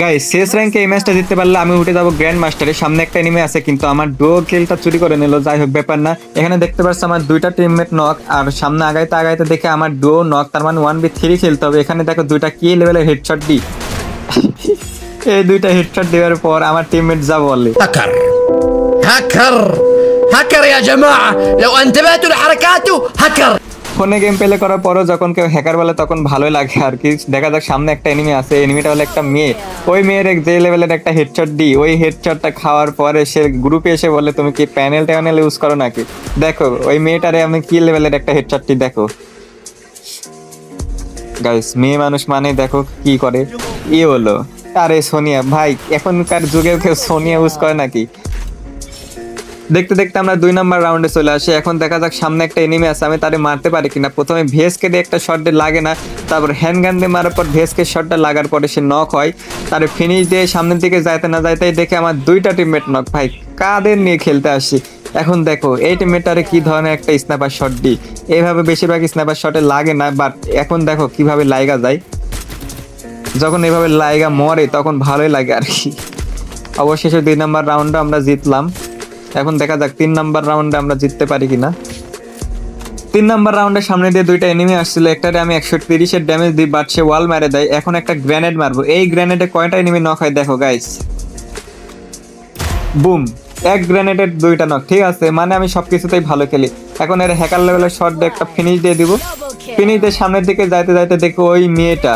Guys শেষ র্যাঙ্কে এই ম্যাচটা জিততে পারলে আমি উঠে যাবো গ্র্যান্ড মাস্টারে। সামনে একটা এনিমি আছে কিন্তু আমার ডুও কিলটা চুরি করে নিল, যাই হোক ব্যাপার না। এখানে দেখতে পাচ্ছ আমার দুইটা টিমমেট নক, আর সামনে আগাইতে আগাইতে দেখে আমার ডুও নক, তার মানে 1v3 খেলতে হবে। এখানে দেখো দুইটা কি লেভেলের হেডশট দি। এই দুইটা হেডশট দেওয়ার পর আমার টিমমেট যা বলে, هكر هكر هكر يا جماعة لو انتبهتوا لحركاته هكر। ফোনে গেম প্লে করার পরও যখন কেউ হ্যাকার বলে তখন ভালোই লাগে আর কি। দেখা যাক সামনে একটা এনিমি আছে, এনিমিটা হলো একটা মেয়ে। ওই মেয়ের যে লেভেলের একটা হেডশট দিই, ওই হেডশটটা খাওয়ার পরে সে গ্রুপে এসে বলে তুমি কি প্যানেল ট্যানেল ইউজ করো নাকি। দেখো ওই মেয়েটারে আমি কি লেভেলের একটা হেডশটটি দেখো গাইস। মেয়ে মানুষ মানে দেখো কি করে, ই হলো। আরে সোনিয়া ভাই, এখনকার যুগে কেউ সোনিয়া ইউজ করে নাকি। দেখতে দেখতে আমরা 2 নাম্বার রাউন্ডে চলে আসি। এখন দেখা যাক সামনে একটা এনিমি আছে, আমি তারে মারতে পারি কিনা। প্রথমে ভেসকে দিয়ে একটা শট দিয়ে লাগে না, তারপর হ্যান্ডগান দিয়ে মারার পর ভেসকে শটটা লাগার পরে সে নক হয়। তার ফিনিশ দিয়ে সামনের দিকে যাইতে না যাইতেই দেখে আমার দুইটা টিমমেট নক। ভাই কাদের নিয়ে খেলতে আসি। এখন দেখো এই টিমমেটটারে কি ধরনের একটা স্নাইপার শট দিই। এইভাবে বেশিরভাগ স্নাইপার শটে লাগে না, বাট এখন দেখো কিভাবে লাইগা যায়। যখন এইভাবে লাইগা মরে তখন ভালোই লাগে আর কি। অবশেষে 2 নাম্বার রাউন্ডে আমরা জিতলাম। এখন দেখা যাক 3 নাম্বার রাউন্ডে আমরা জিততে পারি কিনা। 3 নাম্বার রাউন্ডের সামনে দিয়ে দুইটা এনিমি আসছিল, একটারে আমি 130-এর ড্যামেজ দিই, বাট সে ওয়াল মেরে দেয়। এখন একটা গ্রেনেড মারবো, এই গ্রেনেডে কয়টা এনিমি নক হয় দেখো গাইস। বুম, এক গ্রেনেডের 2টা নক, ঠিক আছে, মানে আমি সবকিছুতেই ভালো খেলি। এখন এর হ্যাকার লেভেলের শট দিয়ে একটা ফিনিশ দিয়ে দিব। ফিনিশ দিয়ে সামনের দিকে যাইতে যাইতে দেখো ওই মেয়েটা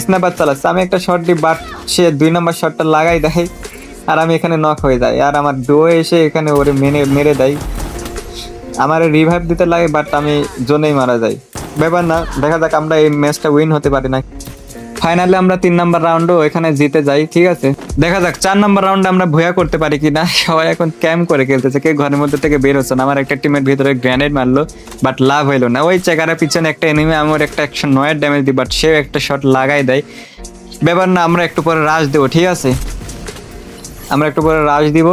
স্নাইপার চালাচ্ছে। আমি একটা শট দিই, বাট সে 2 নাম্বার শটটা লাগাই দেয় আর আমি এখানে নক হয়ে যাই। আর আমার ডো এসে এখানে ওরে মেরে দেয়। আমার রিভাইভ দিতে লাগে, বাট আমি জোনেই মারা যাই। ব্যাপার না, দেখা যাক আমরা এই ম্যাচটা উইন হতে পারি না। ফাইনালি আমরা 3 নাম্বার রাউন্ডও এখানে জিতে যাই, ঠিক আছে। দেখা যাক 4 নাম্বার রাউন্ডে আমরা ভয়া করতে পারি কিনা। সবাই এখন ক্যাম্প করে খেলতেছে, কেউ ঘরের মধ্যে থেকে বের হচ্ছে না। আমার একটা টিমের ভিতরে গ্রেনেড মারলো, বাট লাভ হইলো না। ওই চেকারের পিছনে একটা এনিমি আমার একটা 109-এর ড্যামেজ দিই, বাট সেও একটা শট লাগাই দেয়। ব্যাপার না, আমরা একটু পরে রাশ দেবো, ঠিক আছে। আমরা একটু পরে রাশ দিব।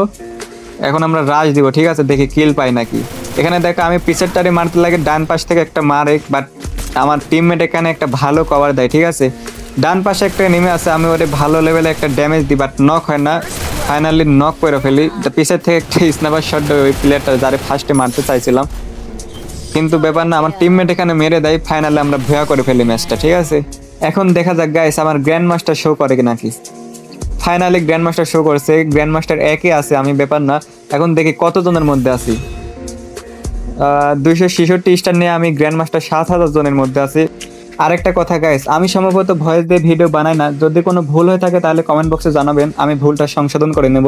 এখন আমরা রাশ দিব, ঠিক আছে, দেখি কিল পাই নাকি। এখানে দেখো আমি পিছের টারে মারতে লাগে, ডান পাশ থেকে একটা মারে, বাট আমার টিমমেট এখানে একটা ভালো কভার দেয়, ঠিক আছে। ডান পাশে একটা নেমে আছে, আমি ওরে ভালো লেভেলে একটা ড্যামেজ দিই, বাট নক হয় না। ফাইনালি নক করে ফেলি। পিছের থেকে একটা স্নাইপার শট দেয় ওই প্লেয়ারটা যারে ফার্স্টে মারতে চাইছিলাম, কিন্তু ব্যাপার না, আমার টিমমেট এখানে মেরে দেয়। ফাইনালি আমরা ভয়া করে ফেলি ম্যাচটা, ঠিক আছে। এখন দেখা যাক গাইস আমার গ্র্যান্ড মাস্টার শো করে নাকি। ফাইনালি গ্র্যান্ড মাস্টার শো করছে, গ্র্যান্ড মাস্টার 1-এ আছে, আমি ব্যাপার না। এখন দেখি কতজনের মধ্যে আছি। 266 স্টার নিয়ে আমি গ্র্যান্ড মাস্টার 7000 জনের মধ্যে আছি। আরেকটা কথা গাইস, আমি সম্ভবত ভয়েস দিয়ে ভিডিও বানাই না, যদি কোনো ভুল হয়ে থাকে তাহলে কমেন্ট বক্সে জানাবেন, আমি ভুলটা সংশোধন করে নেব।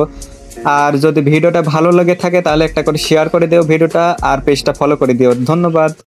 আর যদি ভিডিওটা ভালো লাগে থাকে তাহলে একটা করে শেয়ার করে দিও ভিডিওটা, আর পেজটা ফলো করে দিও। ধন্যবাদ।